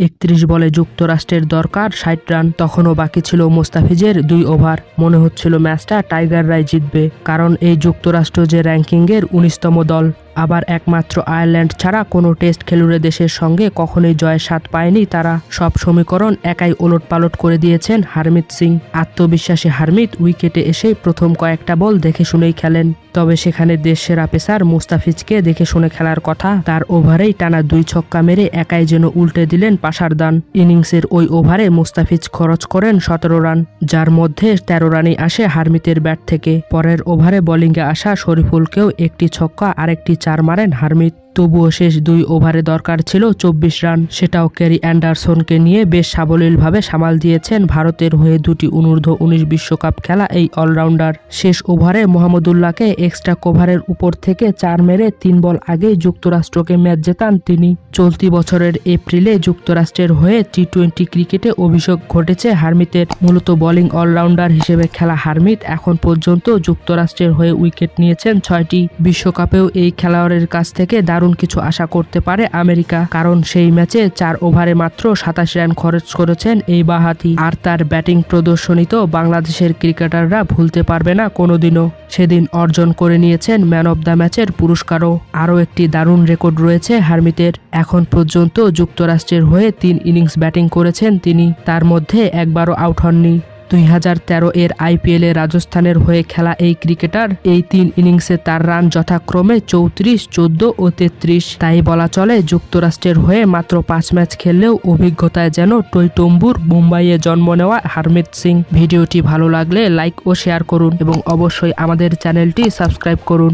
31 বলে যুক্তরাষ্ট্রের দরকার 60 রান। তখনও বাকি ছিল মোস্তাফিজের 2 ওভার। মনে হচ্ছিল ম্যাচটা টাইগাররাই জিতবে, কারণ এই যুক্তরাষ্ট্র যে র্যাঙ্কিংয়ের 19তম দল। আবার একমাত্র আয়ারল্যান্ড ছাড়া কোনো টেস্ট খেলুড়ে দেশের সঙ্গে কখনোই জয়ের স্বাদ পায়নি তারা। সব সমীকরণ একাই ওলটপালট করে দিয়েছেন হারমিত সিং। আত্মবিশ্বাসী হারমিত উইকেটে এসে প্রথম কয়েকটা বল দেখে শুনেই খেলেন। তবে সেখানে দেশসেরা পেসার মুস্তাফিজকে দেখে শুনে খেলার কথা। তার ওভারেই টানা 2 ছক্কা মেরে একাই যেন উল্টে দিলেন পাশার দান। ইনিংসের ওই ওভারে মুস্তাফিজ খরচ করেন 17 রান, যার মধ্যে 13 রানই আসে হারমিতের ব্যাট থেকে। পরের ওভারে বোলিংয়ে আসা শরীফুলকেও একটি ছক্কা আরেকটি 4 মারেন হারমিত। তবুও শেষ 2 ওভারে দরকার ছিল 24 রান। সেটাও ক্যারি অ্যান্ডারসনকে নিয়ে বেশ সাবলীলভাবে সামাল দিয়েছেন ভারতের হয়ে 2টি অনূর্ধ্ব-19 বিশ্বকাপ খেলা এই অলরাউন্ডার। শেষ ওভারে মোহাম্মদুল্লাহকে এক্সট্রা কভারের উপর থেকে 4 মেরে 3 বল আগেই যুক্তরাষ্ট্রকে ম্যাচ জেতান তিনি। চলতি বছরের এপ্রিলে যুক্তরাষ্ট্রের হয়ে টি-20 ক্রিকেটে অভিষেক ঘটেছে হারমিতের। মূলত বোলিং অলরাউন্ডার হিসেবে খেলা হারমিত এখন পর্যন্ত যুক্তরাষ্ট্রের হয়ে উইকেট নিয়েছেন 6টি। বিশ্বকাপেও এই খেলোয়াড়ের কাছ থেকে দারুণ কিছু আশা করতে পারে আমেরিকা, কারণ সেই ম্যাচে 4 ওভারে মাত্র 27 রান খরচ করেছেন এই বাঁহাতি। আর তার ব্যাটিং প্রদর্শনী তো বাংলাদেশের ক্রিকেটাররা ভুলতে পারবে না কোনোদিনও। সেদিন অর্জন করে নিয়েছেন ম্যান অব দ্য ম্যাচের পুরস্কারও। আরও একটি দারুণ রেকর্ড রয়েছে হারমিতের। এখন পর্যন্ত যুক্তরাষ্ট্রের হয়ে 3 ইনিংস ব্যাটিং করেছেন তিনি, তার মধ্যে একবারও আউট হননি। 2013 এর আইপিএলে রাজস্থানের হয়ে খেলা এই ক্রিকেটার এই 3 ইনিংসে তার রান যথাক্রমে 34, 14 ও 33। তাই বলা চলে যুক্তরাষ্ট্রের হয়ে মাত্র 5 ম্যাচ খেললেও অভিজ্ঞতায় যেন টইটম্বুর মুম্বাইয়ে জন্ম নেওয়া হারমিত সিং। ভিডিওটি ভালো লাগলে লাইক ও শেয়ার করুন এবং অবশ্যই আমাদের চ্যানেলটি সাবস্ক্রাইব করুন।